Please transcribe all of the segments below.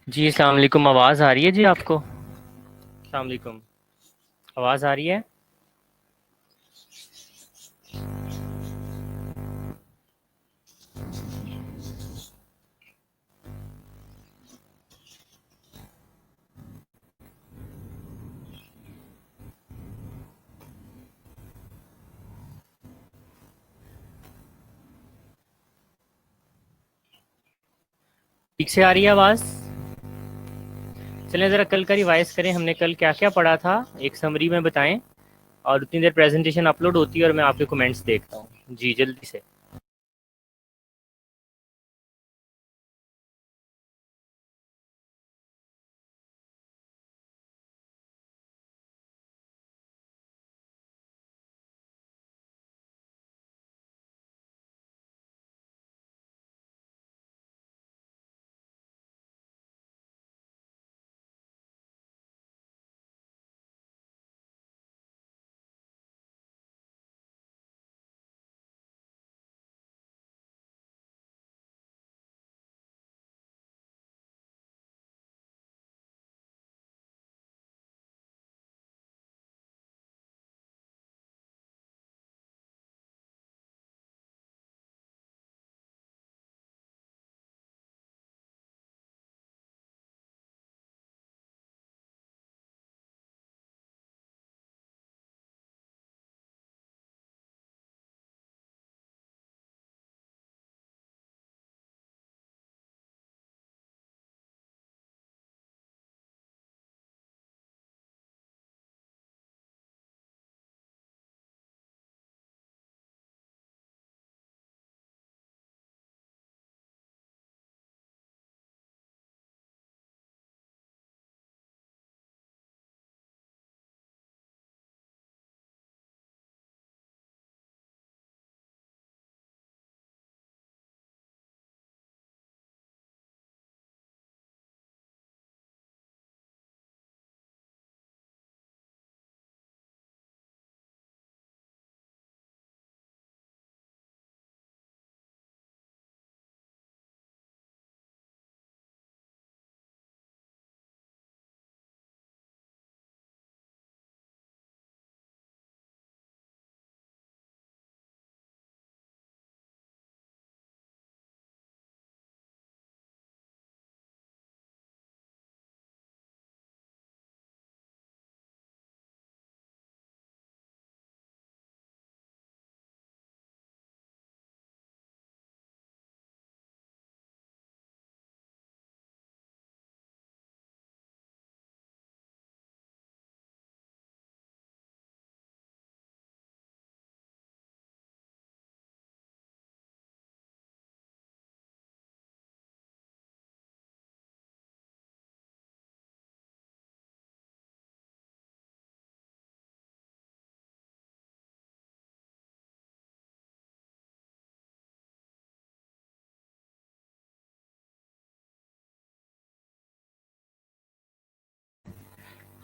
जी, अस्सलाम वालेकुम। आवाज़ आ रही है जी आपको? अस्सलाम वालेकुम। आवाज़ आ रही है? ठीक से आ रही है आवाज़? चलें ज़रा कल का रिवाइज़ करें, हमने कल क्या-क्या पढ़ा था, एक समरी में बताएँ और उतनी देर प्रेज़ेंटेशन अपलोड होती है और मैं आपके कमेंट्स देखता हूँ। जी, जल्दी से।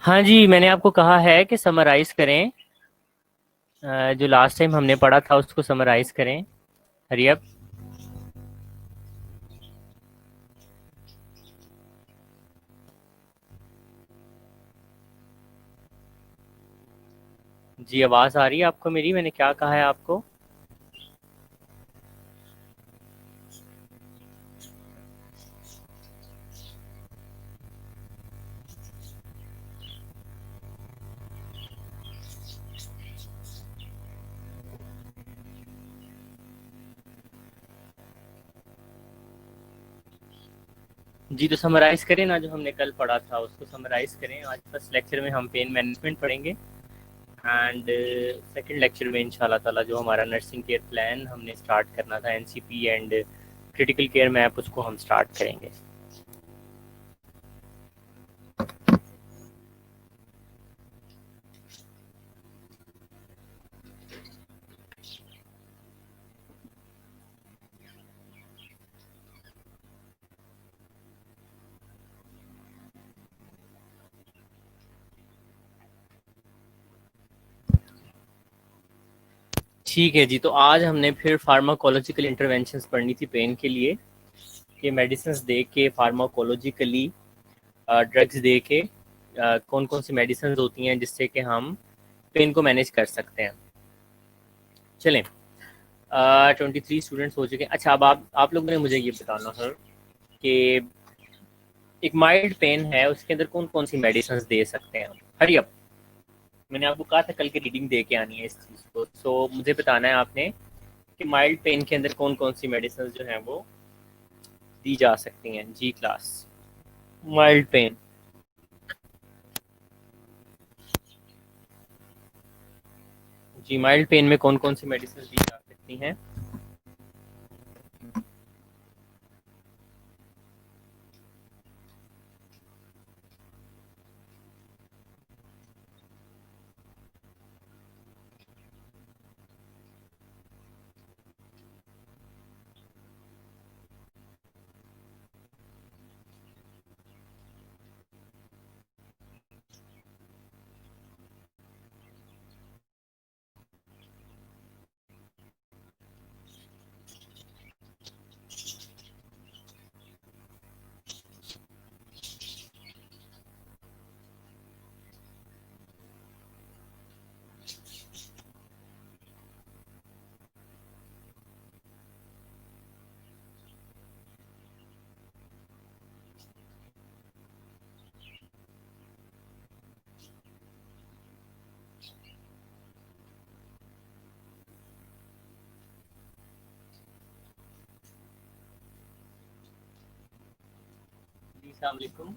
हाँ जी, मैंने आपको कहा है कि समराइज़ करें। जो लास्ट टाइम हमने पढ़ा था उसको समराइज़ करें। Hurry up. जी, आवाज़ आ रही है आपको मेरी? मैंने क्या कहा है आपको? जी, तो समराइज़ करें ना, जो हमने कल पढ़ा था उसको समराइज़ करें। आज फर्स्ट लेक्चर में हम पेन मैनेजमेंट पढ़ेंगे एंड सेकंड लेक्चर में इंशाल्लाह ताला जो हमारा नर्सिंग केयर प्लान हमने स्टार्ट करना था, NCP and critical care map, उसको हम स्टार्ट करेंगे। ठीक है जी, तो आज हमने फिर फार्माकोलॉजिकल इंटरवेंशंस पढ़नी थी पेन के लिए, कि मेडिसिन दे के फार्माकोलॉजिकली ड्रग्स दे के कौन कौन सी मेडिसिन होती हैं जिससे कि हम पेन को मैनेज कर सकते हैं। चलें, 23 स्टूडेंट्स हो चुके हैं। अच्छा, अब आप लोगों ने मुझे ये बताना है कि एक माइल्ड पेन है, उसके अंदर कौन कौन सी मेडिसिन दे सकते हैं हम। हरी अप, मैंने आपको कहा था कल की रीडिंग दे के आनी है इस चीज़ को, सो मुझे बताना है आपने कि माइल्ड पेन के अंदर कौन कौन सी मेडिसिन जो हैं वो दी जा सकती हैं। जी क्लास, माइल्ड पेन। जी, माइल्ड पेन में कौन कौन सी मेडिसिन दी जा सकती हैं? जी, अस्सलाम वालेकुम।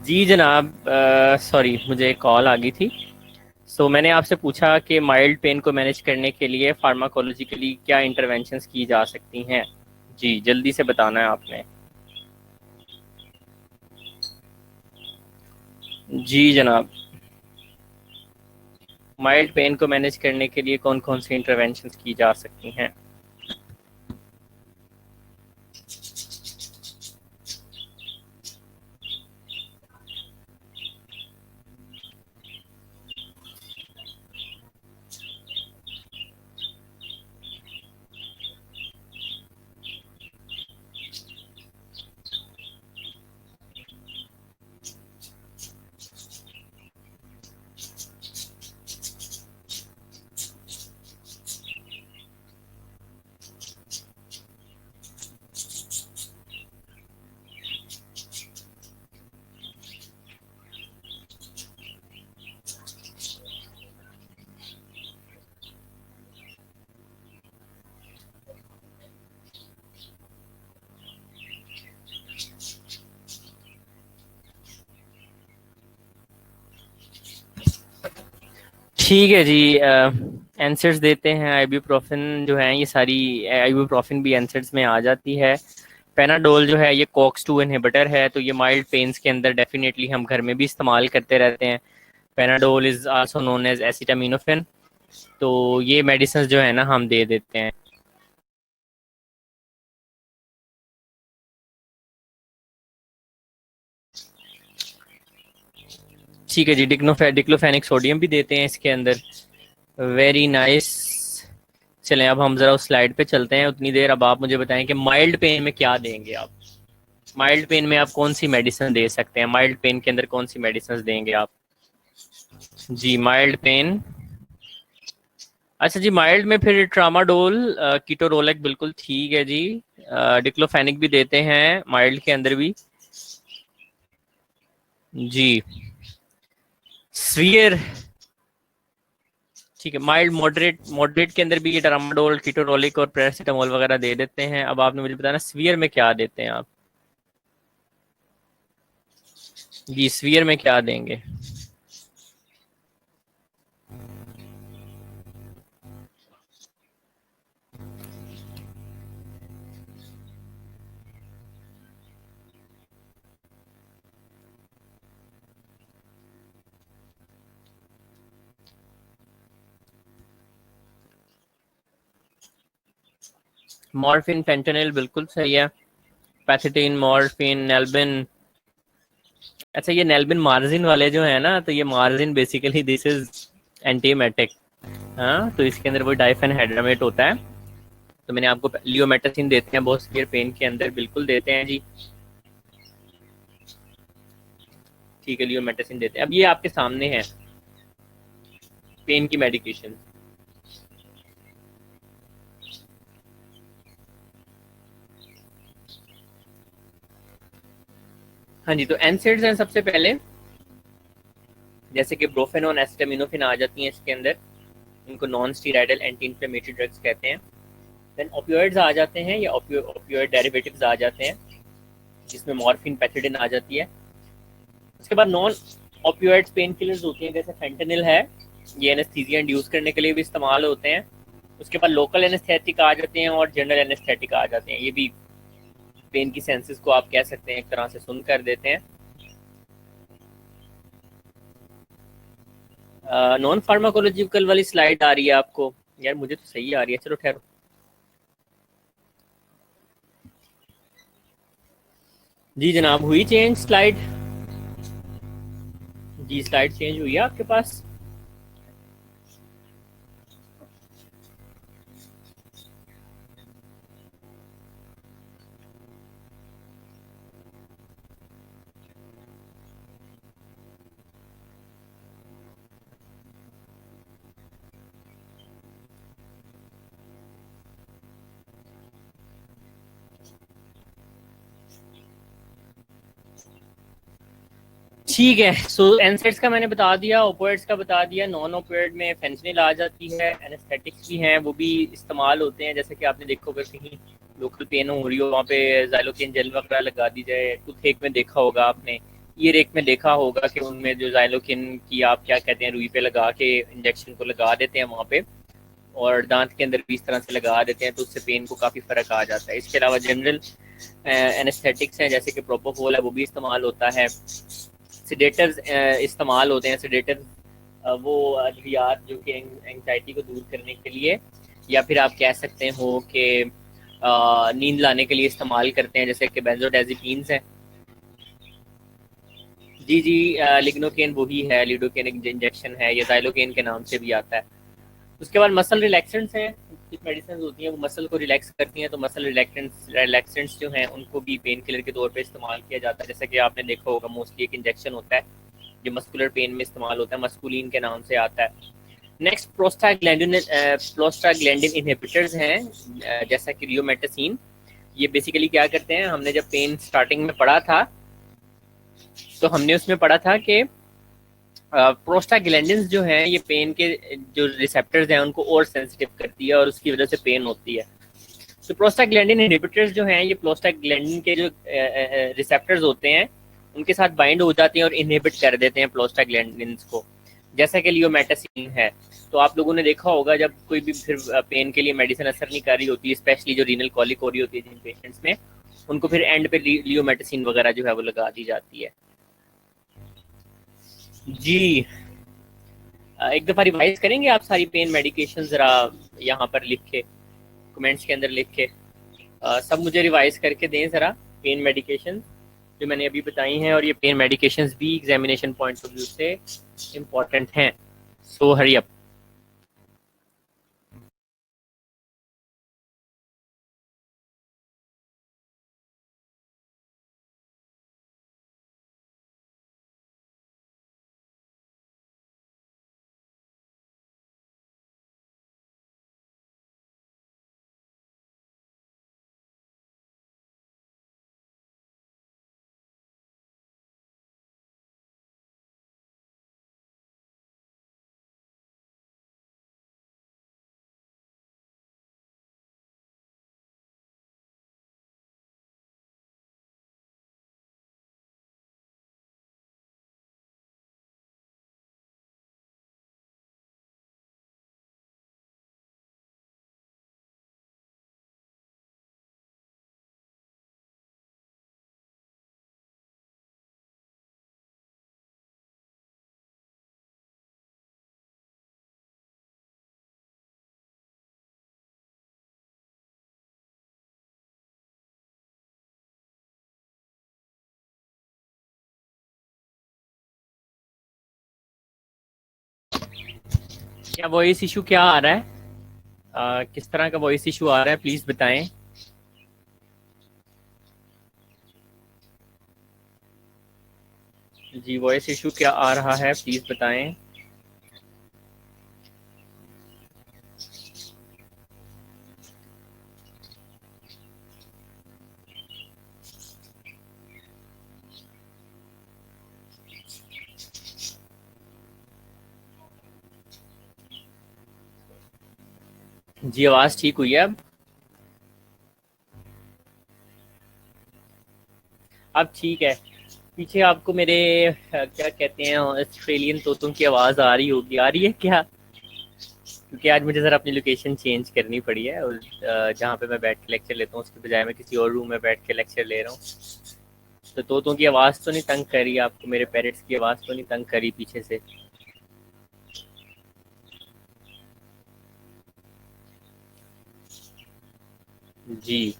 जी जनाब, सॉरी मुझे कॉल आ गई थी। मैंने आपसे पूछा कि माइल्ड पेन को मैनेज करने के लिए फार्माकोलॉजिकली क्या इंटरवेंशंस की जा सकती हैं। जी जल्दी से बताना है आपने। जी जनाब, माइल्ड पेन को मैनेज करने के लिए कौन कौन सी इंटरवेंशंस की जा सकती हैं। ठीक है जी, एंसर्स देते हैं। आइबुप्रोफेन जो है, ये सारी आइबुप्रोफेन भी एंसर्स में आ जाती है। पेनाडोल जो है ये कॉक्स 2 इनहिबिटर है, तो ये माइल्ड पेन्स के अंदर डेफिनेटली हम घर में भी इस्तेमाल करते रहते हैं। Panadol is also known as acetaminophen. तो ये मेडिसिन जो है ना हम दे देते हैं। ठीक है जी, डिक्लोफेनिक सोडियम भी देते हैं इसके अंदर। Very nice. चलें अब हम जरा उस स्लाइड पे चलते हैं उतनी देर। अब आप मुझे बताएं कि माइल्ड पेन में क्या देंगे आप। माइल्ड पेन में आप कौन सी मेडिसिन दे सकते हैं, माइल्ड पेन के अंदर कौन सी मेडिसिन देंगे आप। जी माइल्ड पेन। अच्छा जी, माइल्ड में फिर ट्रामाडोल, कीटोरोलेक बिल्कुल ठीक है जी। डिक्लोफेनिक भी देते हैं माइल्ड के अंदर भी। जी स्वीयर। ठीक है, माइल्ड मॉडरेट मॉडरेट के अंदर भी ये ट्रामाडोल, कीटोरोलिक और पैरासीटामोल वगैरह दे देते हैं। अब आपने मुझे बताना स्वीयर में क्या देते हैं आप। जी स्वीयर में क्या देंगे। मॉर्फिन, फेंटेनिल बिल्कुल सही है। पैथिटीन, मॉर्फिन, नेल्बिन। अच्छा ये नेल्बिन मार्जिन वाले जो है ना, तो ये margin basically this is antiemetic. हाँ, तो इसके अंदर वो डाइफेनहाइड्रामेट होता है। तो मैंने आपको लियोमेटासिन देते हैं बहुत सीवियर पेन के अंदर, बिल्कुल देते हैं जी। ठीक है, लियोमेटासिन देते हैं। अब ये आपके सामने है पेन की मेडिकेशन। हाँ जी, तो एनसेड्स हैं सबसे पहले, जैसे कि ब्रोफेनॉन, एसिटामिनोफेन आ जाती हैं इसके अंदर। इनको non steroidal anti inflammatory drugs कहते हैं। देन ओपियोइड्स आ जाते हैं, या ओपियोइड डेरिवेटिव्स आ जाते हैं, जिसमें मॉर्फिन, पैथिडिन आ जाती है। उसके बाद नॉन ओपियोइड्स पेन किलर्स होती हैं, जैसे फेंटेनिल है, ये एनेस्थीसिया इंड्यूस करने के लिए भी इस्तेमाल होते हैं। उसके बाद लोकल एनेस्थेटिक आ जाते हैं और जनरल एनेस्थेटिक आ जाते हैं। ये भी पेन की सेंसेस को आप कह सकते हैं एक तरह से सुन कर देते हैं। नॉन फार्माकोलॉजिकल वाली स्लाइड आ रही है आपको। यार मुझे तो सही आ रही है, चलो ठहरो। जी जनाब, हुई चेंज स्लाइड। जी स्लाइड चेंज हुई है आपके पास। ठीक है, सो एनसेट्स का मैंने बता दिया, ओपोइड्स का बता दिया। नॉन ओपोइड में फेंसिनिल आ जाती है। एनेस्थेटिक्स भी हैं, वो भी इस्तेमाल होते हैं। जैसे कि आपने देखो अगर कहीं लोकल पेन हो रही हो, वहाँ पे ज़ाइलोकेन जेल वगैरह लगा दी जाए। टूथ एक में देखा होगा आपने ये रेक में देखा होगा कि उनमें जो ज़ाइलोकिन की आप क्या कहते हैं रुई पे लगा के इंजेक्शन को लगा देते हैं वहाँ पे, और दांत के अंदर भी इस तरह से लगा देते हैं, तो उससे पेन को काफ़ी फ़र्क आ जाता है। इसके अलावा जनरल एनेस्थेटिक्स हैं, जैसे कि प्रोपोफोल है, वो भी इस्तेमाल होता है। सिडेटर्स इस्तेमाल होते हैं। सिडेटर वो अद्वियात जो कि एंग्जाइटी को दूर करने के लिए, या फिर आप कह सकते हो कि नींद लाने के लिए इस्तेमाल करते हैं, जैसे कि बेंजोडाइजेपीन्स हैं। जी जी, लिग्नोकेन वही है, लिडोकेन इंजेक्शन है, ये जाइलोकेन के नाम से भी आता है। उसके बाद मसल रिलैक्सेंट्स हैं, कुछ मेडिसिन होती हैं वो मसल को रिलैक्स करती हैं, तो मसल रिलैक्सेंट्स जो हैं उनको भी पेन किलर के तौर पे इस्तेमाल किया जाता है। जैसे कि आपने देखा होगा मोस्टली एक इंजेक्शन होता है जो मस्कुलर पेन में इस्तेमाल होता है, मस्कुलिन के नाम से आता है। नेक्स्ट प्रोस्टाग्लैंडिन इनहिबिटर्स हैं, जैसा कि रियोमेटासिन। ये बेसिकली क्या करते हैं, हमने जब पेन स्टार्टिंग में पढ़ा था तो हमने उसमें पढ़ा था कि प्रोस्टाग्लैंडिन्स जो हैं ये पेन के जो रिसेप्टर्स हैं उनको और सेंसिटिव करती है और उसकी वजह से पेन होती है। तो प्रोस्टाग्लैंडिन इनहिबिटर्स जो हैं ये प्रोस्टाग्लैंडिन के जो रिसेप्टर्स होते हैं उनके साथ बाइंड हो जाते हैं और इनहिबिट कर देते हैं प्रोस्टाग्लैंडिन्स को, जैसा कि लियोमेटासिन है। तो आप लोगों ने देखा होगा जब कोई भी फिर पेन के लिए मेडिसिन असर नहीं कर रही होती, स्पेशली जो रीनल कॉलिक हो रही होती है जिन पेशेंट्स में, उनको फिर एंड पे लियोमेटासिन वगैरह जो है वो लगा दी जाती है। जी, एक दफ़ा रिवाइज करेंगे आप सारी पेन मेडिकेशन ज़रा यहाँ पर लिख के, कमेंट्स के अंदर लिख के। सब मुझे रिवाइज करके दें ज़रा पेन मेडिकेशन जो मैंने अभी बताई हैं, और ये पेन मेडिकेशंस भी एग्जामिनेशन पॉइंट ऑफ व्यू से इम्पॉर्टेंट हैं। सो हरी अप। क्या वॉइस इशू क्या आ रहा है? किस तरह का वॉइस इशू आ रहा है, प्लीज़ बताएं। जी, वॉइस इशू क्या आ रहा है, प्लीज़ बताएं। जी, आवाज़ ठीक हुई है अब ठीक है। पीछे आपको मेरे क्या कहते हैं ऑस्ट्रेलियन तोतों की आवाज़ आ रही होगी, आ रही है क्या? क्योंकि आज मुझे ज़रा अपनी लोकेशन चेंज करनी पड़ी है, और जहाँ पे मैं बैठ के लेक्चर लेता हूँ उसके बजाय मैं किसी और रूम में बैठ के लेक्चर ले रहा हूँ। तो तोतों की आवाज़ तो नहीं तंग करी आपको, मेरे पेरेंट्स की आवाज़ तो नहीं तंग करी पीछे से? जी,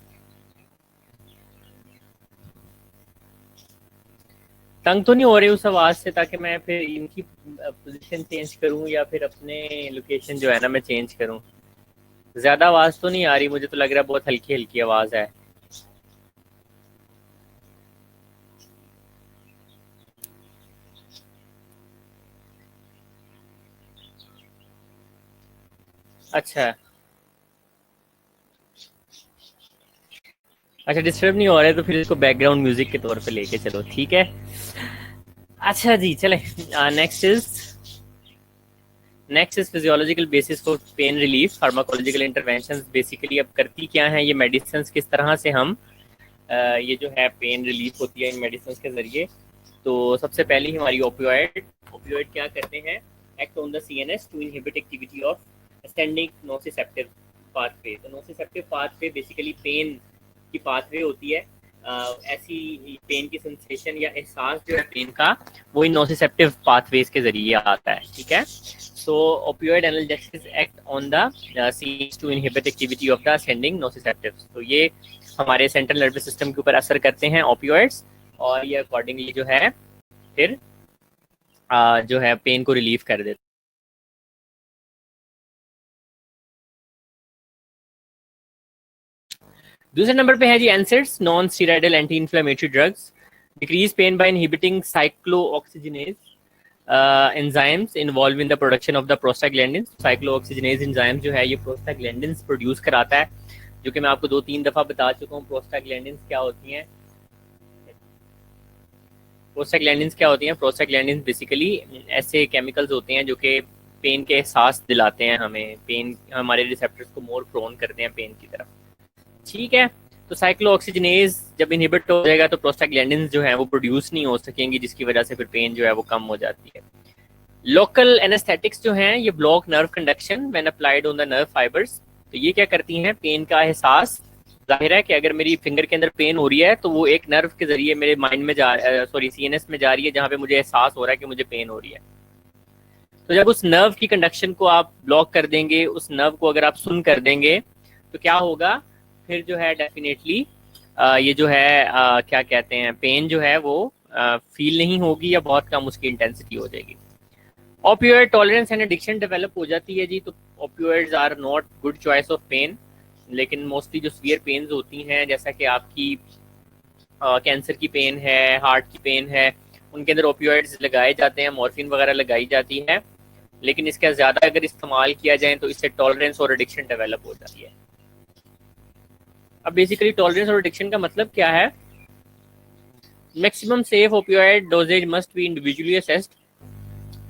तंग तो नहीं हो रही उस आवाज़ से, ताकि मैं फिर इनकी पोजीशन चेंज करूँ या फिर अपने लोकेशन जो है ना मैं चेंज करूँ? ज़्यादा आवाज़ तो नहीं आ रही, मुझे तो लग रहा है बहुत हल्की हल्की आवाज़ है। अच्छा अच्छा, डिस्टर्ब नहीं हो रहा है तो फिर इसको बैकग्राउंड म्यूजिक के तौर पे लेके चलो, ठीक है। अच्छा जी, चले। Next is physiological basis for pain relief pharmacological interventions. Basically अब करती क्या है ये मेडिसिन, किस तरह से हम ये जो है पेन रिलीफ होती है इन मेडिसिन के जरिए तो सबसे पहली हमारी ओपियोइड क्या करते हैं, act on the CNS to inhibit activity of ascending nociceptive pathway. तो नोसिसेप्टिव पाथवे बेसिकली पेन की पाथवे होती है। ऐसी पेन की सेंसेशन या एहसास जो है पेन का, वो इन नोसिसेप्टिव पाथवेज के जरिए आता है, ठीक है। So opioid analgesics act on the CNS to inhibit activity of the ascending nociceptives. तो ये हमारे सेंट्रल नर्वस सिस्टम के ऊपर असर करते हैं ओपियोइड्स, और ये अकॉर्डिंगली जो है फिर जो है पेन को रिलीव कर देते हैं। दूसरे नंबर पे है जी NSAIDs, non steroidal anti inflammatory drugs, decrease pain by inhibiting cyclooxygenase enzymes involve in the production of the prostaglandins. Cyclooxygenase enzyme जो है ये प्रोस्टाग्लैंडिन्स प्रोड्यूस कराता है, जो कि मैं आपको 2-3 दफा बता चुका हूँ। प्रोस्टाग्लैंडिन्स क्या होती हैं? प्रोस्टाग्लैंडिन्स बेसिकली ऐसे केमिकल्स होते हैं जो कि पेन के एहसास दिलाते हैं हमें, पेन हमारे रिसेप्टर्स को मोर प्रोन करते हैं पेन की तरफ, ठीक है। तो साइक्लोऑक्सीजिनेज जब इनहिबिट हो जाएगा तो प्रोस्टाग्लैंडिन्स जो है वो प्रोड्यूस नहीं हो सकेंगी, जिसकी वजह से फिर पेन जो है वो कम हो जाती है। लोकल एनेस्थेटिक्स जो हैं ये block nerve conduction when applied on the nerve fibres. तो ये क्या करती हैं, पेन का एहसास, जाहिर है कि अगर मेरी फिंगर के अंदर पेन हो रही है तो वो एक नर्व के जरिए मेरे माइंड में सीएनएस में जा रही है, जहाँ पे मुझे एहसास हो रहा है कि मुझे पेन हो रही है। तो जब उस नर्व की कंडक्शन को आप ब्लॉक कर देंगे, उस नर्व को अगर आप सुन कर देंगे, तो क्या होगा फिर जो है डेफिनेटली ये जो है क्या कहते हैं, पेन जो है वो फील नहीं होगी या बहुत कम उसकी इंटेंसिटी हो जाएगी। Opioid tolerance and addiction develop हो जाती है जी। तो opioids are not good choice of pain, लेकिन मोस्टली जो सीवियर पेन्स होती हैं, जैसा कि आपकी कैंसर की पेन है, हार्ट की पेन है, उनके अंदर ओपियोइड्स लगाए जाते हैं, मॉर्फिन वगैरह लगाई जाती है, लेकिन इसका ज़्यादा अगर इस्तेमाल किया जाए तो इससे टॉलरेंस और एडिक्शन डेवलप हो जाती है। अब बेसिकली टॉलरेंस और एडिक्शन का मतलब क्या है? Maximum safe opioid doses must be individually assessed.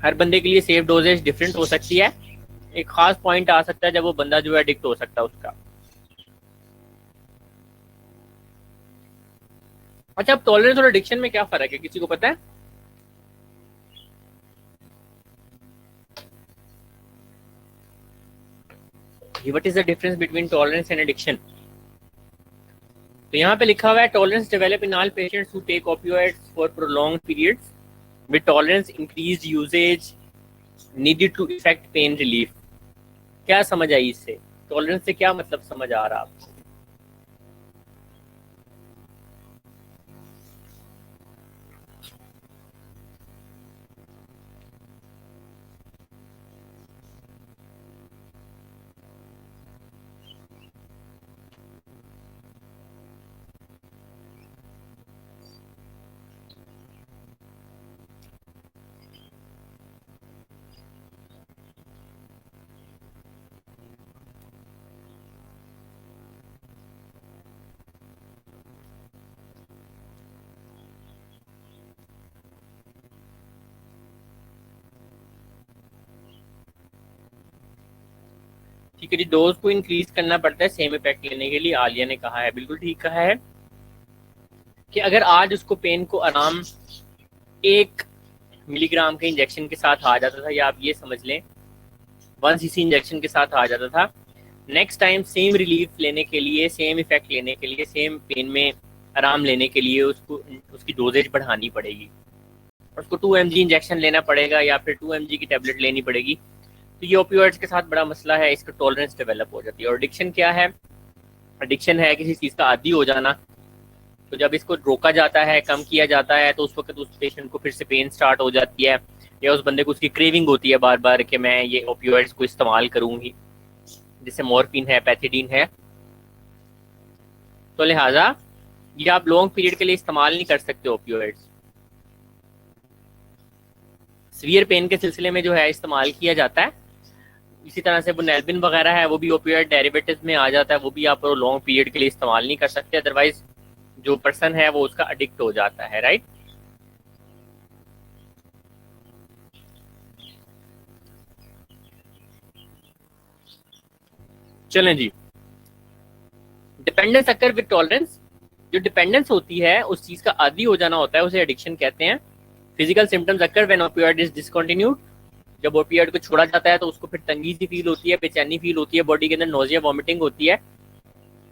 हर बंदे के लिए सेफ डोजेज डिफरेंट हो सकती है। एक खास पॉइंट आ सकता है जब वो बंदा जो है एडिक्ट हो सकता है उसका। अच्छा, अब टॉलरेंस और एडिक्शन में क्या फर्क है, किसी को पता है? What is the difference between tolerance and addiction? तो यहाँ पे लिखा हुआ है tolerance develop in all patients who take opioids for prolonged periods with tolerance increased usages needed to effect pain relief. क्या समझ आई इससे? टॉलरेंस से क्या मतलब समझ आ रहा आपको? ठीक है जी, डोज को इंक्रीज करना पड़ता है सेम इफेक्ट लेने के लिए, आलिया ने कहा है, बिल्कुल ठीक कहा है कि अगर आज उसको पेन को आराम 1 मिलीग्राम के इंजेक्शन के साथ आ जाता था, या आप ये समझ लें 1 cc इंजेक्शन के साथ आ जाता था, नेक्स्ट टाइम सेम रिलीफ लेने के लिए, सेम इफेक्ट लेने के लिए, सेम पेन में आराम लेने के लिए उसको उसकी डोजेज बढ़ानी पड़ेगी, उसको 2 mg इंजेक्शन लेना पड़ेगा या फिर 2 mg की टेबलेट लेनी पड़ेगी। तो ये ओपियोइड्स के साथ बड़ा मसला है, इसका टॉलरेंस डेवलप हो जाती है। और एडिक्शन क्या है? एडिक्शन है किसी चीज़ का आदी हो जाना। तो जब इसको रोका जाता है, कम किया जाता है, तो उस वक्त उस पेशेंट को फिर से पेन स्टार्ट हो जाती है, या उस बंदे को उसकी क्रेविंग होती है बार बार कि मैं ये ओपियोइड्स को इस्तेमाल करूंगी, जैसे मॉर्फिन है, पैथिडीन है। तो लिहाजा ये आप लॉन्ग पीरियड के लिए इस्तेमाल नहीं कर सकते ओपियोइड्स। सीवियर पेन के सिलसिले में जो है इस्तेमाल किया जाता है। इसी तरह से बुनेल्बिन वगैरह है, वो भी ओपियोइड डेरिवेटिव में आ जाता है, वो भी आप लॉन्ग पीरियड के लिए इस्तेमाल नहीं कर सकते, अदरवाइज जो पर्सन है वो उसका एडिक्ट हो जाता है, राइट। चलें जी, डिपेंडेंस अकर विद टॉलरेंस। जो डिपेंडेंस होती है उस चीज का आदी हो जाना होता है, उसे एडिक्शन कहते हैं। Physical symptoms occur when opioid is discontinued, जब ओपियोइड को छोड़ा जाता है तो उसको फिर तंगी सी फील होती है, बेचैनी फील होती है, बॉडी के अंदर नोजिया वॉमिटिंग होती है।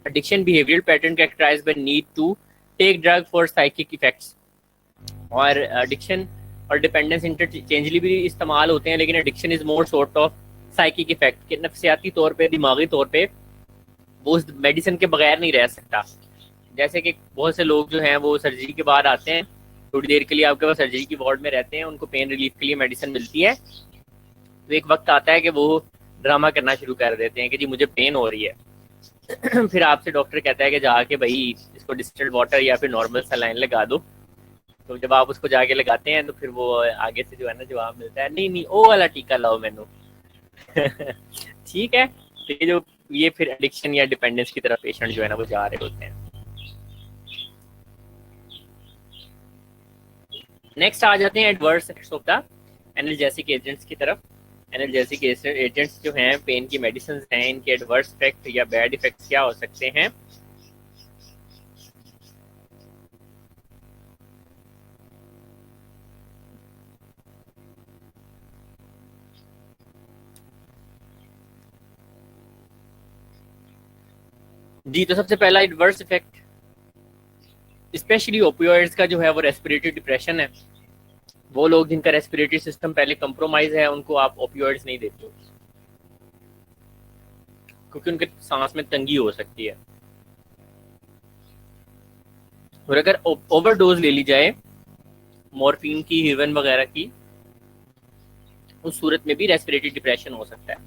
Addiction behavioural pattern characterised by need to take drug for psychic effects. और एडिक्शन और डिपेंडेंस इंटरचेंजली भी इस्तेमाल होते हैं, लेकिन addiction is more sort of psychic effect के नफसियाती तौर पे, दिमागी तौर पे वो उस मेडिसिन के बगैर नहीं रह सकता। जैसे कि बहुत से लोग जो हैं वो सर्जरी के बाद आते हैं, थोड़ी देर के लिए आपके पास सर्जरी की वार्ड में रहते हैं, उनको पेन रिलीफ के लिए मेडिसिन मिलती है, तो एक वक्त आता है कि वो ड्रामा करना शुरू कर देते हैं कि जी मुझे पेन हो रही है। फिर आपसे डॉक्टर कहता है कि जाके भाई इसको डिस्टिल्ड वाटर या फिर नॉर्मल सलाइन लगा दो। तो जब आप उसको जाके लगाते हैं तो फिर वो आगे से जो है ना जवाब मिलता है, नहीं नहीं ओ वाला टीका लाओ मैनू। ठीक है, तो ये फिर एडिक्शन या डिपेंडेंस की तरफ पेशेंट जो है ना वो जा रहे होते हैं। नेक्स्ट आ जाते हैं adverse effects of the analgesic agents की तरफ। एनाल्जेसिक एजेंट्स जो हैं, पेन की मेडिसिन हैं, इनके एडवर्स इफेक्ट या बैड इफेक्ट्स क्या हो सकते हैं। जी, तो सबसे पहला एडवर्स इफेक्ट स्पेशली ओपियोइड्स का जो है वो रेस्पिरेटरी डिप्रेशन है। वो लोग जिनका रेस्पिरेटरी सिस्टम पहले कंप्रोमाइज है उनको आप ओपियोइड्स नहीं देते हो, क्योंकि उनके सांस में तंगी हो सकती है। और अगर ओवरडोज ले ली जाए मॉर्फिन की, हीरोइन वगैरह की, उस सूरत में भी रेस्पिरेटरी डिप्रेशन हो सकता है।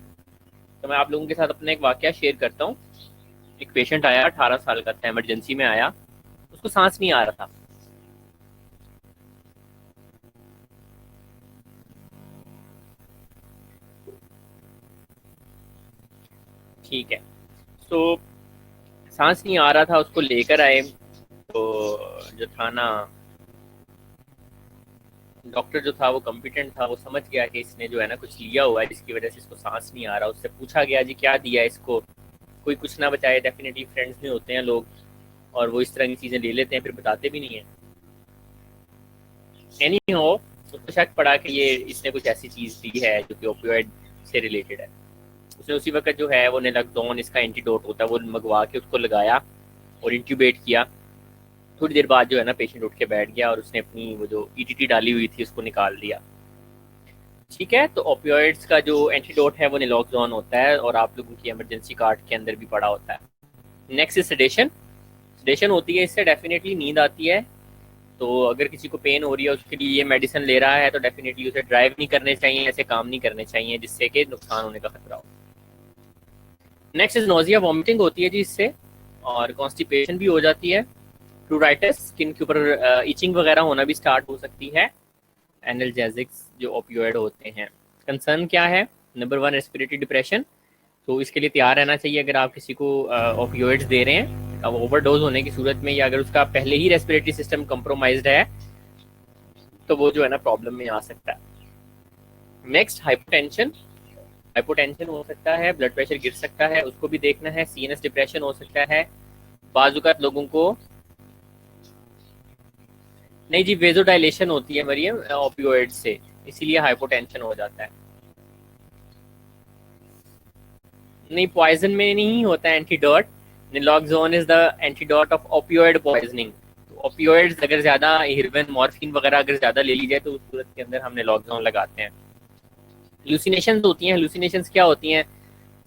तो मैं आप लोगों के साथ अपना एक वाकया शेयर करता हूँ। एक पेशेंट आया, 18 साल का था, इमरजेंसी में आया, उसको सांस नहीं आ रहा था। ठीक है, तो सांस नहीं आ रहा था, उसको लेकर आए, तो जो था ना डॉक्टर जो था वो कॉम्पिटेंट था, वो समझ गया कि इसने जो है ना कुछ लिया हुआ है जिसकी वजह से इसको सांस नहीं आ रहा। उससे पूछा गया जी क्या दिया इसको, कोई कुछ ना बताए, डेफिनेटली फ्रेंड्स में होते हैं लोग और वो इस तरह की चीज़ें ले लेते हैं, फिर बताते भी नहीं है। एनी हो, उसको शक पड़ा कि ये इसने कुछ ऐसी चीज़ दी है जो कि ओपियोइड से रिलेटेड है। उसने उसी वक्त जो है वो नेलक्टोन, इसका एंटीडोट होता है, वो मंगवा के उसको लगाया और इंक्यूबेट किया। थोड़ी देर बाद जो है ना पेशेंट उठ के बैठ गया और उसने अपनी वो जो ईटीटी डाली हुई थी उसको निकाल दिया। ठीक है, तो ओपियोइड्स का जो एंटीडोट है वो नेलॉक्सोन होता है और आप लोगों की इमरजेंसी कार्ड के अंदर भी पड़ा होता है। Next is sedation. सेडेशन होती है, इससे डेफिनेटली नींद आती है। तो अगर किसी को पेन हो रही है, उसके लिए ये मेडिसिन ले रहा है, तो डेफिनेटली उसे ड्राइव नहीं करने चाहिए, ऐसे काम नहीं करने चाहिए जिससे कि नुकसान होने का खतरा हो। नेक्स्ट इज नोजिया, वॉमिटिंग होती है जी इससे, और कॉन्स्टिपेशन भी हो जाती है। प्लूराइटिस, स्किन के ऊपर इचिंग वगैरह होना भी स्टार्ट हो सकती है। एनाल्जेसिक्स जो ओपियोइड होते हैं, कंसर्न क्या है? Number 1 respiratory depression. तो इसके लिए तैयार रहना चाहिए अगर आप किसी को ओपियोइड्स दे रहे हैं, अब ओवरडोज होने की सूरत में, या अगर उसका पहले ही रेस्पिरेटरी सिस्टम कंप्रोमाइज्ड है तो वो जो है ना प्रॉब्लम में आ सकता है। Next hypotension. हाइपोटेंशन हो सकता है, ब्लड प्रेशर गिर सकता है, उसको भी देखना है। सीएनएस डिप्रेशन हो सकता है। बाजुकात लोगों को नहीं जी, वेजोडाइलेशन होती है मरियम ओपियोइड से, इसीलिए हाइपोटेंशन हो जाता है। नहीं, पॉइजन में नहीं होता है antidote. Naloxone is the antidote of opioid poisoning. Opioids अगर ज्यादा, हेरोइन, मॉर्फिन वगैरह अगर ज्यादा ले ली जाए तो उस सूरत के अंदर हम नलोक्सोन लगाते हैं। हेलुसिनेशंस होती हैं। हेलुसिनेशंस क्या होती हैं?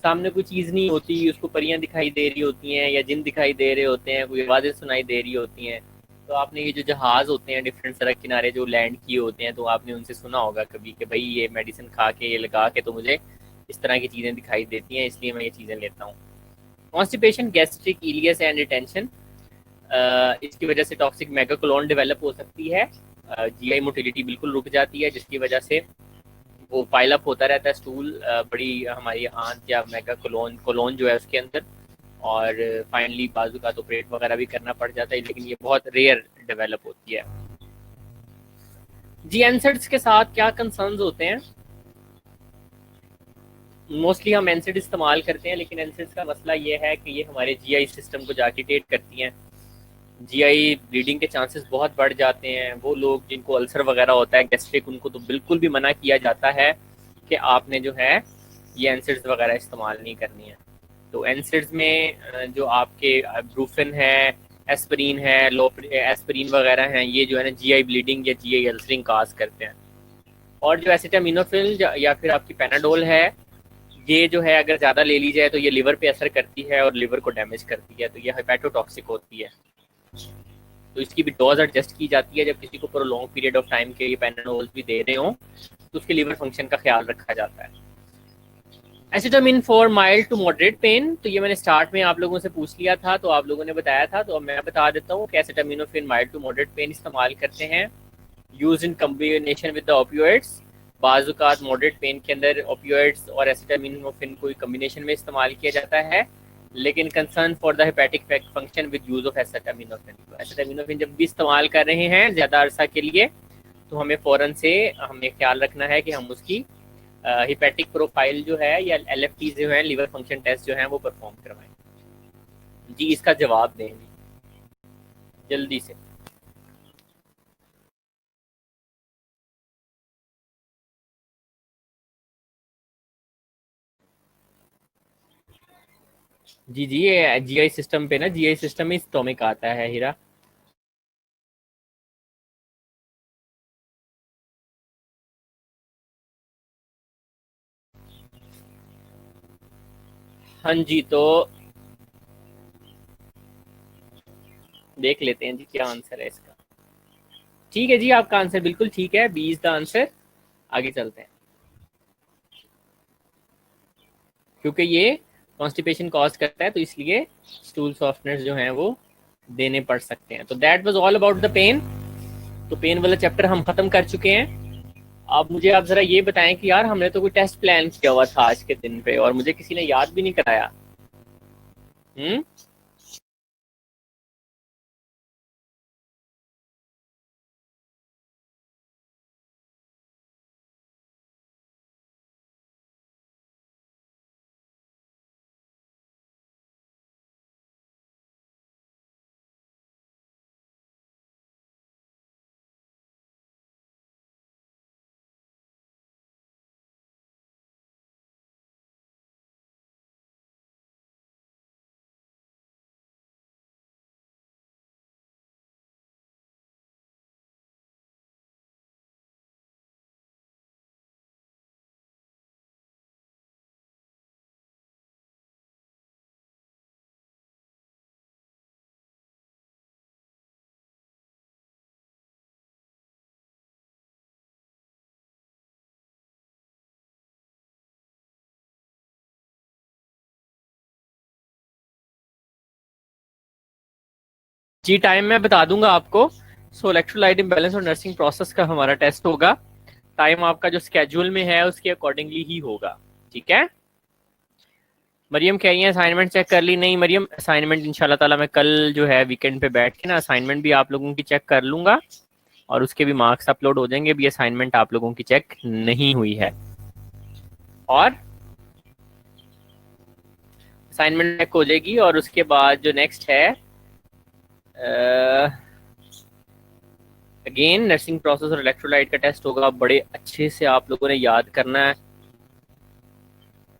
सामने कोई चीज़ नहीं होती, उसको परियां दिखाई दे रही होती हैं या जिन दिखाई दे रहे होते हैं, कोई आवाज़ें सुनाई दे रही होती हैं। तो आपने ये जो जहाज़ होते हैं डिफरेंट सड़क किनारे जो लैंड किए होते हैं, तो आपने उनसे सुना होगा कभी कि भाई ये मेडिसिन खा के, ये लगा के तो मुझे इस तरह की चीज़ें दिखाई देती हैं, इसलिए मैं ये चीज़ें लेता हूँ। Constipation, gastric ileus and retention, इसकी वजह से टॉक्सिक मेगाकोलोन डेवलप हो सकती है। जीआई मोटिलिटी बिल्कुल रुक जाती है, जिसकी वजह से वो पाइल अप होता रहता है स्टूल, बड़ी हमारी आंत या मेगा कोलोन जो है उसके अंदर, और फाइनली बाजू का तो ऑपरेट वगैरह भी करना पड़ जाता है, लेकिन ये बहुत रेयर डेवलप होती है। जी, एनसेड्स के साथ क्या कंसर्न्स होते हैं? मोस्टली हम एनसेड इस्तेमाल करते हैं, लेकिन एनसेड्स का मसला ये है कि ये हमारे जीआई सिस्टम को जाके इरिटेट करती हैं, जीआई ब्लीडिंग के चांसेस बहुत बढ़ जाते हैं। वो लोग जिनको अल्सर वगैरह होता है, गैस्ट्रिक, उनको तो बिल्कुल भी मना किया जाता है कि आपने जो है ये एनसिड्स वगैरह इस्तेमाल नहीं करनी है। तो एनसिड्स में जो आपके ब्रूफिन है, एस्पिरिन है, लो एस्पिरिन वगैरह हैं, ये जो है ना जीआई ब्लीडिंग या जीआई अल्सरिंग काज करते हैं। और जो एसिटामिनोफिन या फिर आपकी पेनाडोल है, ये जो है अगर ज़्यादा ले ली जाए तो ये लिवर पे असर करती है और लिवर को डैमेज करती है, तो ये हेपेटोटॉक्सिक होती है। तो इसकी भी डोज एडजस्ट की जाती है। जब किसी को प्रोलॉन्ग पीरियड ऑफ टाइम के लिए पेनाडोल भी दे रहे हो तो उसके लिवर फंक्शन का ख्याल रखा जाता है। Acetaminophen for mild to moderate pain, तो ये मैंने स्टार्ट में आप लोगों से पूछ लिया था, तो आप लोगों ने बताया था, तो अब मैं बता देता हूँ कि acetaminophen mild to moderate pain इस्तेमाल करते हैं, use in combination with the opioids. बाजुकात मॉडरेट पेन के अंदर ओपियोइड्स और एसिटामिनोफिन को कम्बिनेशन में इस्तेमाल किया जाता है, लेकिन concern for the hepatic function with use of acetaminophen. तो एसिटामिनोफिन जब भी इस्तेमाल कर रहे हैं ज़्यादा अरसा के लिए, तो हमें फ़ौरन से हमें ख्याल रखना है कि हम उसकी हिपैटिक प्रोफाइल जो है या एलएफटी जो है, लिवर फंक्शन टेस्ट जो है, वो परफॉर्म करवाएं। जी, इसका जवाब दें जल्दी से। जी जी, ये जीआई सिस्टम पे ना, जीआई सिस्टम में स्टोमिक आता है हीरा। हाँ जी, तो देख लेते हैं जी क्या आंसर है इसका। ठीक है जी, आपका आंसर बिल्कुल ठीक है, बी इज द आंसर। आगे चलते हैं, क्योंकि ये कॉन्स्टिपेशन कॉज करता है, तो इसलिए स्टूल सॉफ्टनर्स जो हैं वो देने पड़ सकते हैं। तो that was all about the pain. तो पेन वाला चैप्टर हम खत्म कर चुके हैं। अब मुझे आप जरा ये बताएं कि यार हमने तो कोई टेस्ट प्लान किया हुआ था आज के दिन पे और मुझे किसी ने याद भी नहीं कराया। हम्म। जी, टाइम मैं बता दूंगा आपको। सो इलेक्ट्रोलाइट इम्बैलेंस और नर्सिंग प्रोसेस का हमारा टेस्ट होगा। टाइम आपका जो स्केड्यूल में है उसके अकॉर्डिंगली ही होगा। ठीक है। मरियम कह रही है असाइनमेंट चेक कर ली। नहीं मरियम, असाइनमेंट इंशाल्लाह ताला मैं कल जो है वीकेंड पे बैठ के ना असाइनमेंट भी आप लोगों की चेक कर लूंगा और उसके भी मार्क्स अपलोड हो जाएंगे। भी असाइनमेंट आप लोगों की चेक नहीं हुई है और असाइनमेंट चेक हो जाएगी। और उसके बाद जो नेक्स्ट है अगेन नर्सिंग प्रोसेस और इलेक्ट्रोलाइट का टेस्ट होगा। बड़े अच्छे से आप लोगों ने याद करना है।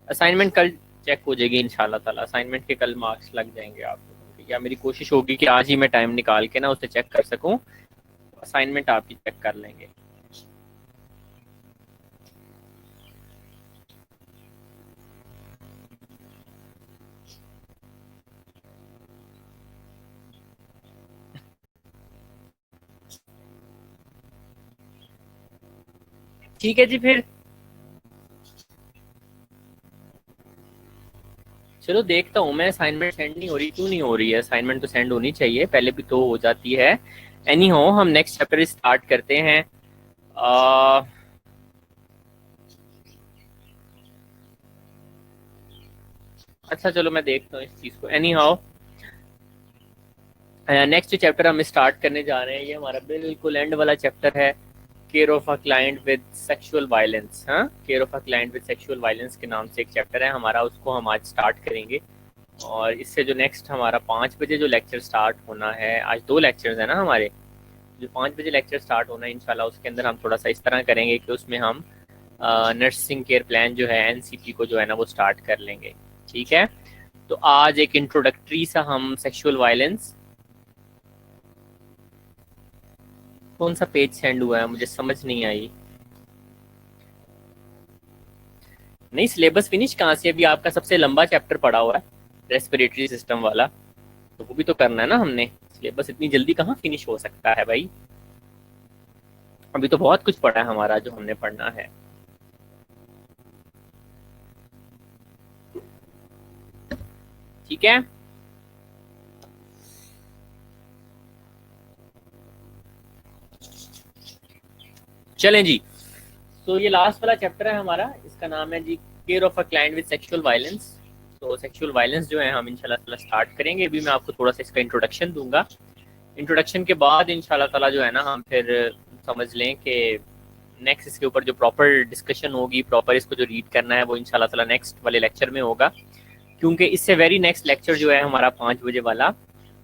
असाइनमेंट कल चेक हो जाएगी इंशाल्लाह ताला। असाइनमेंट के कल मार्क्स लग जाएंगे आप लोगों के, या मेरी कोशिश होगी कि आज ही मैं टाइम निकाल के ना उसे चेक कर सकूं। असाइनमेंट आप ही चेक कर लेंगे। ठीक है जी, फिर चलो देखता हूँ मैं। असाइनमेंट सेंड नहीं हो रही, क्यों नहीं हो रही है? असाइनमेंट तो सेंड होनी चाहिए, पहले भी तो हो जाती है। एनी हो, हम नेक्स्ट चैप्टर स्टार्ट करते हैं। आ, अच्छा चलो मैं देखता हूँ इस चीज़ को। एनी हाउ, नेक्स्ट चैप्टर हम स्टार्ट करने जा रहे हैं। ये हमारा बिल्कुल एंड वाला चैप्टर है, care of a client with sexual violence. हाँ, care of a client with sexual violence के नाम से एक चैप्टर है हमारा, उसको हम आज स्टार्ट करेंगे। और इससे जो नेक्स्ट हमारा 5 बजे जो लेक्चर स्टार्ट होना है, आज 2 लेक्चर्स है ना हमारे, जो 5 बजे लेक्चर स्टार्ट होना है इंशाल्लाह, उसके अंदर हम थोड़ा सा इस तरह करेंगे कि उसमें हम नर्सिंग केयर प्लान जो है एनसीपी को जो है ना वो स्टार्ट कर लेंगे। ठीक है, तो आज एक इंट्रोडक्टरी सा हम सेक्सुअल वायलेंस, कौन सा पेज सेंड हुआ है मुझे समझ नहीं आई। नहीं, सिलेबस फिनिश कहाँ से, अभी आपका सबसे लंबा चैप्टर पड़ा हुआ है रेस्पिरेटरी सिस्टम वाला, तो वो भी तो करना है ना हमने। सिलेबस इतनी जल्दी कहाँ फिनिश हो सकता है भाई, अभी तो बहुत कुछ पड़ा है हमारा जो हमने पढ़ना है। ठीक है, चलें जी। तो ये लास्ट वाला चैप्टर है हमारा, इसका नाम है जी care of a client with sexual violence. तो सेक्सुअल वायलेंस जो है हम इंशाल्लाह ताला स्टार्ट करेंगे। अभी मैं आपको थोड़ा सा इसका इंट्रोडक्शन दूंगा। इंट्रोडक्शन के बाद इंशाल्लाह ताला जो है ना हम फिर समझ लें कि नेक्स्ट इसके ऊपर जो प्रॉपर डिस्कशन होगी, प्रॉपर इसको जो रीड करना है वो इंशाल्लाह ताला नेक्स्ट वाले लेक्चर में होगा, क्योंकि इससे वेरी नेक्स्ट लेक्चर जो है हमारा 5 बजे वाला,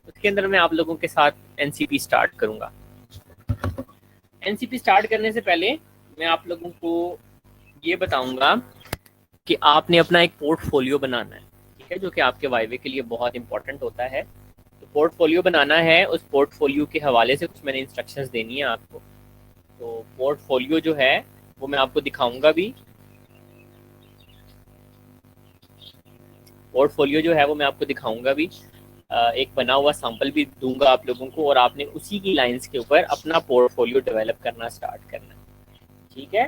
उसके अंदर मैं आप लोगों के साथ एनसीपी स्टार्ट करूंगा। एनसीपी स्टार्ट करने से पहले मैं आप लोगों को ये बताऊंगा कि आपने अपना एक पोर्टफोलियो बनाना है, ठीक है, जो कि आपके वाइवे के लिए बहुत इंपॉर्टेंट होता है। तो पोर्टफोलियो बनाना है, उस पोर्टफोलियो के हवाले से कुछ मैंने इंस्ट्रक्शंस देनी है आपको। तो पोर्टफोलियो जो है वो मैं आपको दिखाऊंगा भी, पोर्टफोलियो जो है वो मैं आपको दिखाऊंगा भी, एक बना हुआ सैंपल भी दूंगा आप लोगों को, और आपने उसी की लाइंस के ऊपर अपना पोर्टफोलियो डेवलप करना स्टार्ट करना है। ठीक है,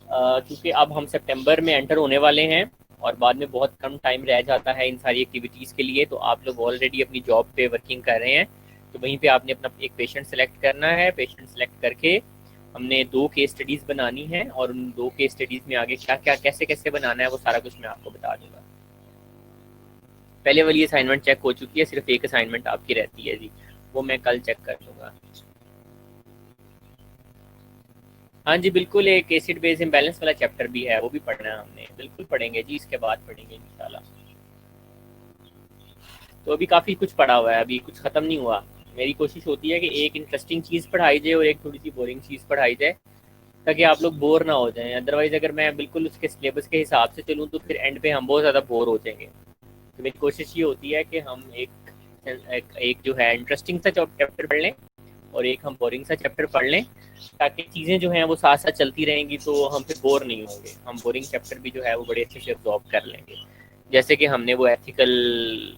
क्योंकि अब हम सितंबर में एंटर होने वाले हैं और बाद में बहुत कम टाइम रह जाता है इन सारी एक्टिविटीज़ के लिए। तो आप लोग ऑलरेडी अपनी जॉब पे वर्किंग कर रहे हैं, तो वहीं पे आपने अपना एक पेशेंट सेलेक्ट करना है। पेशेंट सेलेक्ट करके हमने 2 केस स्टडीज़ बनानी है, और उन 2 केस स्टडीज़ में आगे क्या क्या कैसे कैसे बनाना है वो सारा कुछ मैं आपको बता दूंगा। पहले वाली असाइनमेंट चेक हो चुकी है, सिर्फ एक असाइनमेंट आपकी रहती है जी, वो मैं कल चेक कर लूँगा। हाँ जी बिल्कुल, एक एसिड बेस इम्बैलेंस वाला चैप्टर भी है, वो भी पढ़ना है हमने, बिल्कुल पढ़ेंगे जी, इसके बाद पढ़ेंगे इंशाल्लाह। तो अभी काफ़ी कुछ पढ़ा हुआ है, अभी कुछ ख़त्म नहीं हुआ। मेरी कोशिश होती है कि एक इंटरेस्टिंग चीज़ पढ़ाई जाए और एक थोड़ी सी बोरिंग चीज़ पढ़ाई जाए, ताकि आप लोग बोर ना हो जाएं। अदरवाइज़ अगर मैं बिल्कुल उसके सिलेबस के हिसाब से चलूँ तो फिर एंड पे हम बहुत ज़्यादा बोर हो जाएंगे। तो मेरी कोशिश ये होती है कि हम एक जो है इंटरेस्टिंग सा चैप्टर पढ़ लें और एक हम बोरिंग सा चैप्टर पढ़ लें, ताकि चीज़ें जो हैं वो साथ साथ चलती रहेंगी, तो हम फिर बोर नहीं होंगे। हम बोरिंग चैप्टर भी जो है वो बड़े अच्छे से अब्जॉर्ब कर लेंगे, जैसे कि हमने वो एथिकल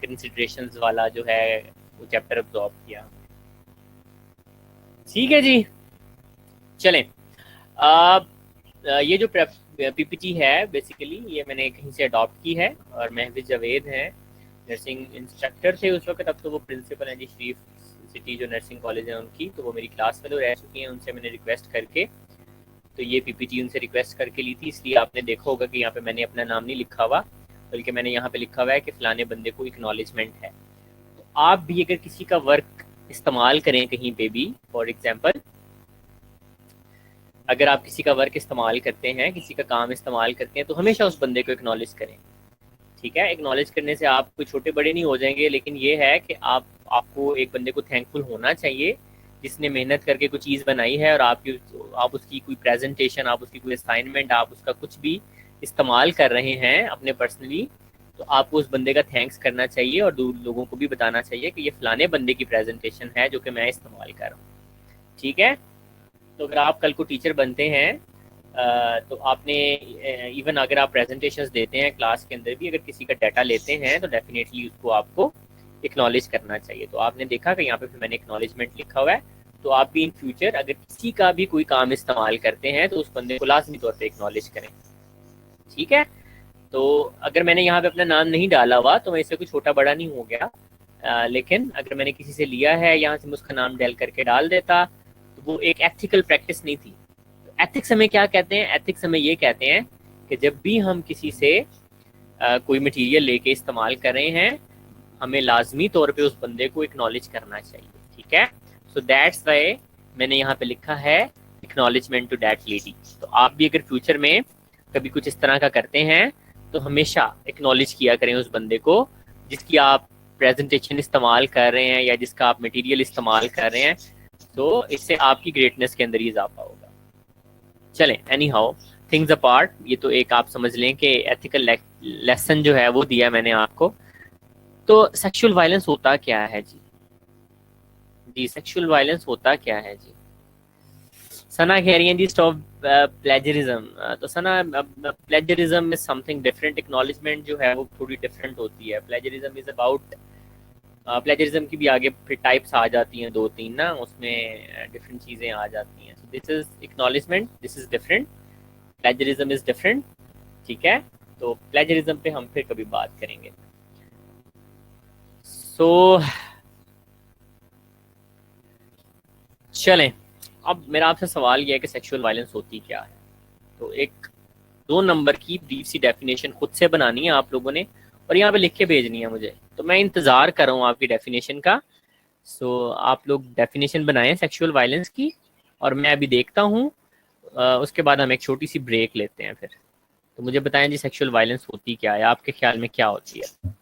कंसिडरेशंस वाला जो है वो चैप्टर अब्जॉर्ब किया। ठीक है जी, चलें। अब ये जो पीपीटी है बेसिकली ये मैंने कहीं से अडॉप्ट की है, और महफिज जावेद हैं, नर्सिंग इंस्ट्रक्टर थे उस वक्त, अब तो वो प्रिंसिपल हैं जी शरीफ सिटी जो नर्सिंग कॉलेज है उनकी। तो वो मेरी क्लास में तो रह चुकी हैं, उनसे मैंने रिक्वेस्ट करके तो ये पीपीटी उनसे रिक्वेस्ट करके ली थी, इसलिए आपने देखा होगा कि यहाँ पे मैंने अपना नाम नहीं लिखा हुआ, बल्कि मैंने यहाँ पे लिखा हुआ है कि फ़लाने बंदे को एक्नॉलेजमेंट है। तो आप भी अगर किसी का वर्क इस्तेमाल करें कहीं पे भी, फॉर एग्जांपल अगर आप किसी का वर्क इस्तेमाल करते हैं, किसी का काम इस्तेमाल करते हैं, तो हमेशा उस बंदे को एक्नॉलेज करें। ठीक है, एक्नॉलेज करने से आप कोई छोटे बड़े नहीं हो जाएंगे, लेकिन ये है कि आपको एक बंदे को थैंकफुल होना चाहिए जिसने मेहनत करके कोई चीज़ बनाई है, और आप उसकी कोई प्रेजेंटेशन, आप उसकी कोई असाइनमेंट, आप उसका कुछ भी इस्तेमाल कर रहे हैं अपने पर्सनली, तो आपको उस बंदे का थैंक्स करना चाहिए और लोगों को भी बताना चाहिए कि ये फलाने बंदे की प्रेजेंटेशन है जो कि मैं इस्तेमाल कर रहा हूँ। ठीक है, तो अगर आप कल को टीचर बनते हैं तो आपने इवन अगर आप प्रेजेंटेशंस देते हैं क्लास के अंदर भी, अगर किसी का डाटा लेते हैं तो डेफिनेटली उसको आपको एक्नॉलेज करना चाहिए। तो आपने देखा कि यहाँ पे फिर मैंने एक्नॉलेजमेंट लिखा हुआ है, तो आप भी इन फ्यूचर अगर किसी का भी कोई काम इस्तेमाल करते हैं तो उस बंदे को लाजमी तौर पर एक्नॉलेज करें। ठीक है, तो अगर मैंने यहाँ पे अपना नाम नहीं डाला हुआ तो मैं इससे कोई छोटा बड़ा नहीं हो गया, लेकिन अगर मैंने किसी से लिया है यहाँ से मैं उसका नाम डाल करके डाल देता तो वो एक एथिकल प्रैक्टिस नहीं थी। तो एथिक्स हमें क्या कहते हैं, एथिक्स हमें ये कहते हैं कि जब भी हम किसी से कोई मटेरियल लेके इस्तेमाल कर रहे हैं, हमें लाजमी तौर पे उस बंदे को एक्नॉलेज करना चाहिए। ठीक है, सो दैट्स वाई मैंने यहाँ पे लिखा है एक्नॉलेजमेंट टू दैट लेडी। तो आप भी अगर फ्यूचर में कभी कुछ इस तरह का करते हैं तो हमेशा एक्नॉलेज किया करें उस बंदे को जिसकी आप प्रेजेंटेशन इस्तेमाल कर रहे हैं या जिसका आप मटेरियल इस्तेमाल कर रहे हैं। तो इससे आपकी ग्रेटनेस के अंदर ही इजाफा होगा। चलें, एनी हाउ थिंग्स अपार्ट, ये तो एक आप समझ लें कि एथिकल लेसन जो है वो दिया मैंने आपको। तो सेक्सुअल वायलेंस होता क्या है जी? जी सेक्सुअल वायलेंस होता क्या है जी? सना कह रही हैं जी स्टॉप प्लेजरिज्म। तो Sana, plagiarism is something different, acknowledgement जो है वो थोड़ी डिफरेंट होती है। प्लेजरिज्म इज अबाउट, प्लेजरिज्म की भी आगे फिर टाइप्स आ जाती हैं दो तीन ना, उसमें डिफरेंट चीज़ें आ जाती हैं। This is acknowledgement, this is different, plagiarism is different. ठीक है, तो प्लेजरिज्म पे हम फिर कभी बात करेंगे। सो चलें, अब मेरा आपसे सवाल यह है कि सेक्सुअल वायलेंस होती क्या है। तो एक 2 नंबर की ब्रीफ सी डेफिनेशन खुद से बनानी है आप लोगों ने और यहाँ पे लिख के भेजनी है मुझे। तो मैं इंतज़ार कर रहा हूँ आपकी डेफिनेशन का। सो आप लोग डेफिनेशन बनाएं सेक्सुअल वायलेंस की और मैं अभी देखता हूँ। उसके बाद हम एक छोटी सी ब्रेक लेते हैं फिर। तो मुझे बताएं जी सेक्सुअल वायलेंस होती क्या है, आपके ख्याल में क्या होती है?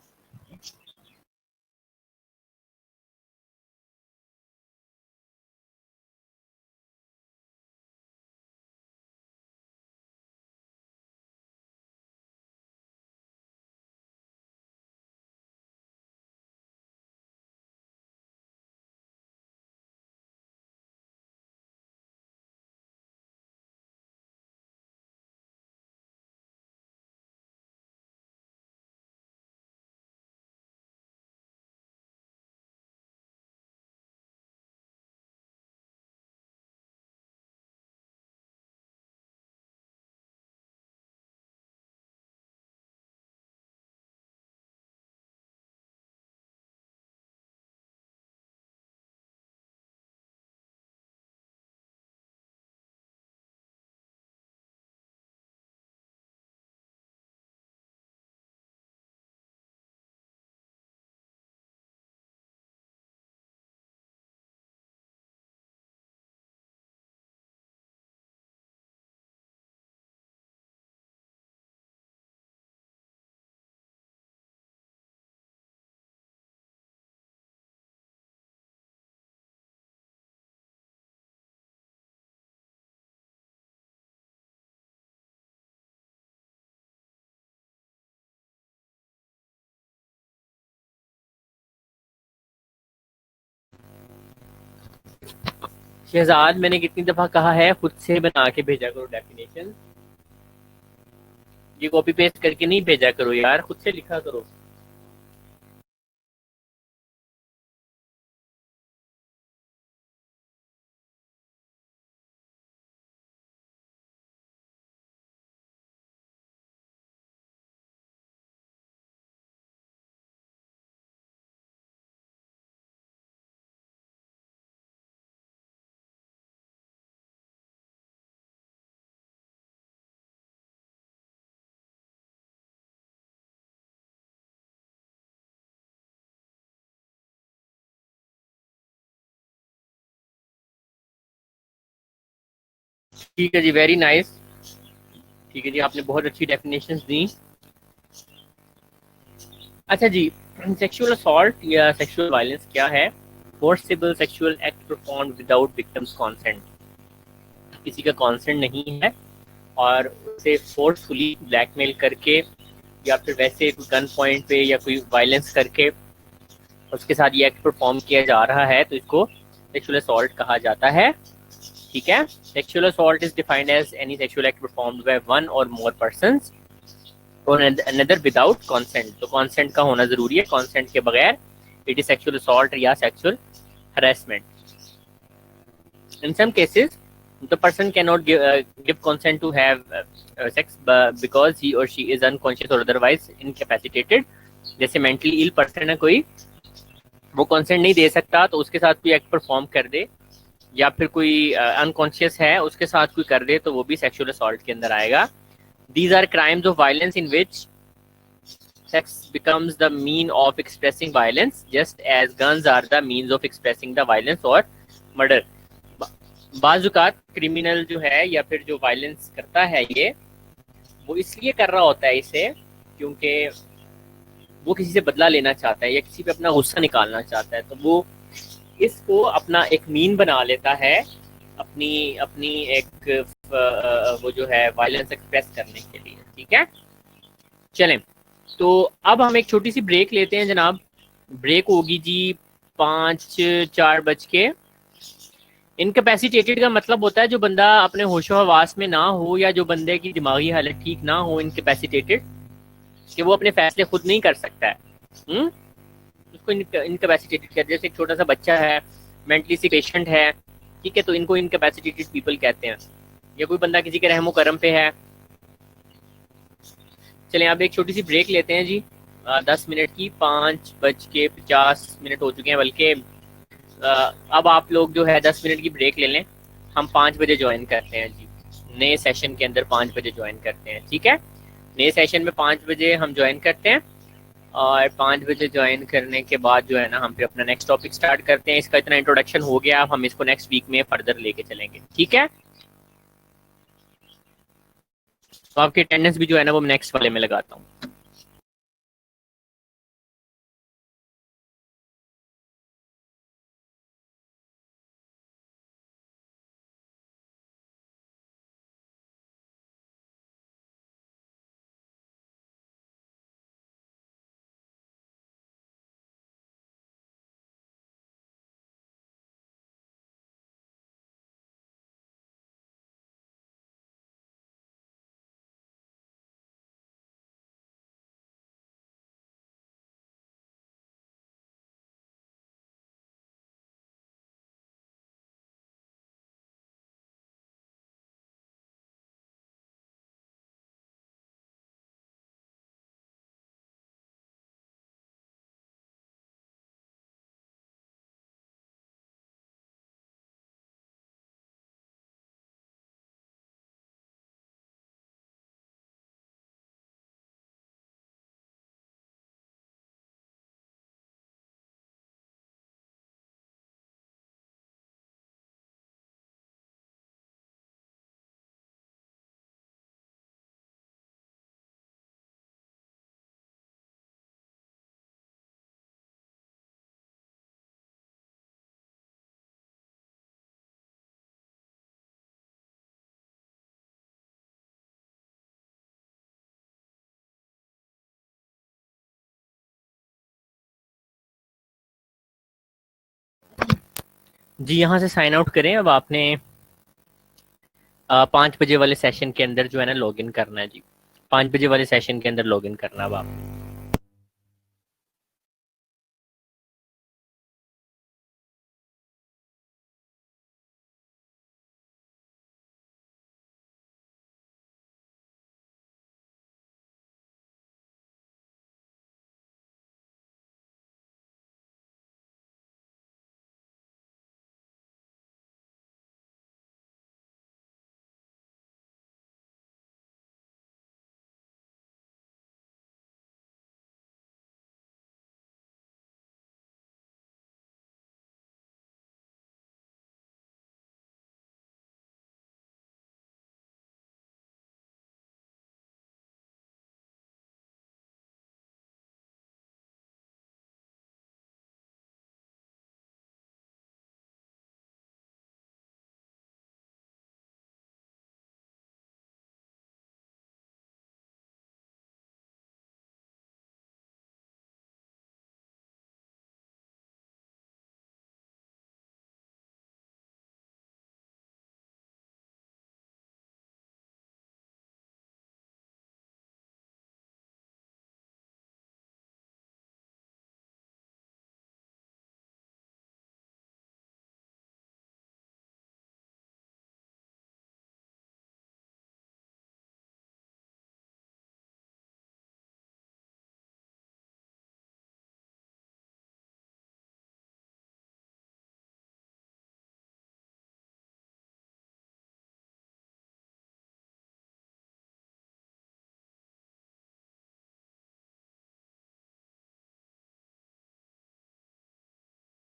शहजाद, मैंने कितनी दफा कहा है खुद से बना के भेजा करो डेफिनेशन, ये कॉपी पेस्ट करके नहीं भेजा करो यार, खुद से लिखा करो। ठीक है जी, वेरी नाइस। ठीक है जी, आपने बहुत अच्छी डेफिनेशंस दी। अच्छा जी, सेक्सुअल असॉल्ट या सेक्सुअल वायलेंस क्या है? Forcible sexual act perform without victim's consent. किसी का कॉन्सेंट नहीं है और उसे फोर्सफुली ब्लैकमेल करके या फिर वैसे गन पॉइंट पे या कोई वायलेंस करके उसके साथ ये एक्ट परफॉर्म किया जा रहा है, तो इसको सेक्सुअल असॉल्ट कहा जाता है। ठीक है, sexual assault is defined as any sexual act performed by one or more persons or another without consent. तो कंसेंट का होना जरूरी है, कंसेंट के बगैर इट इज सेक्सुअल असॉल्ट या sexual harassment. In some cases, the person cannot give consent to have sex because he or she is unconscious or otherwise incapacitated. जैसे mentally ill person है कोई, वो कंसेंट नहीं दे सकता तो उसके साथ कोई एक्ट परफॉर्म कर दे, या फिर कोई अनकॉन्शियस है उसके साथ कोई कर दे, तो वो भी सेक्सुअल असॉल्ट के अंदर आएगा। These are crimes of violence in which sex becomes the mean of expressing violence, just as guns are the means of expressing the violence or murder. बाजुकात क्रिमिनल जो है या फिर जो वायलेंस करता है ये, वो इसलिए कर रहा होता है इसे क्योंकि वो किसी से बदला लेना चाहता है या किसी पे अपना गुस्सा निकालना चाहता है, तो वो इसको अपना एक मीन बना लेता है अपनी अपनी एक वो जो है वायलेंस एक्सप्रेस करने के लिए। ठीक है, चलें, तो अब हम एक छोटी सी ब्रेक लेते हैं जनाब। ब्रेक होगी जी 5:04 इनकैपेसिटेटेड का मतलब होता है जो बंदा अपने होशो हवास में ना हो, या जो बंदे की दिमागी हालत ठीक ना हो, इनकैपेसिटेटेड, कि वो अपने फैसले खुद नहीं कर सकता है। उसको इनकैपेसिटेटेड कहते हैं। जैसे एक छोटा सा बच्चा है, मेंटली सिक पेशेंट है, ठीक है, तो इनको इनकैपेसिटेटेड पीपल कहते हैं। या कोई बंदा किसी के रहमो करम पे है। चलें, अब एक छोटी सी ब्रेक लेते हैं जी 10 मिनट की। 5:50 हो चुके हैं, बल्कि अब आप लोग जो है 10 मिनट की ब्रेक ले लें। हम 5 बजे ज्वाइन करते हैं जी, नए सेशन के अंदर 5 बजे ज्वाइन करते हैं। ठीक है, नए सेशन में 5 बजे हम ज्वाइन करते हैं, और 5 बजे ज्वाइन करने के बाद जो है ना हम फिर अपना नेक्स्ट टॉपिक स्टार्ट करते हैं। इसका इतना इंट्रोडक्शन हो गया, अब हम इसको नेक्स्ट वीक में फर्दर लेके चलेंगे। ठीक है, तो आपकी अटेंडेंस भी जो है ना वो नेक्स्ट वाले में लगाता हूँ। जी, यहाँ से साइन आउट करें। अब आपने 5 बजे वाले सेशन के अंदर जो है ना लॉग इन करना है जी। 5 बजे वाले सेशन के अंदर लॉग इन करना अब आप।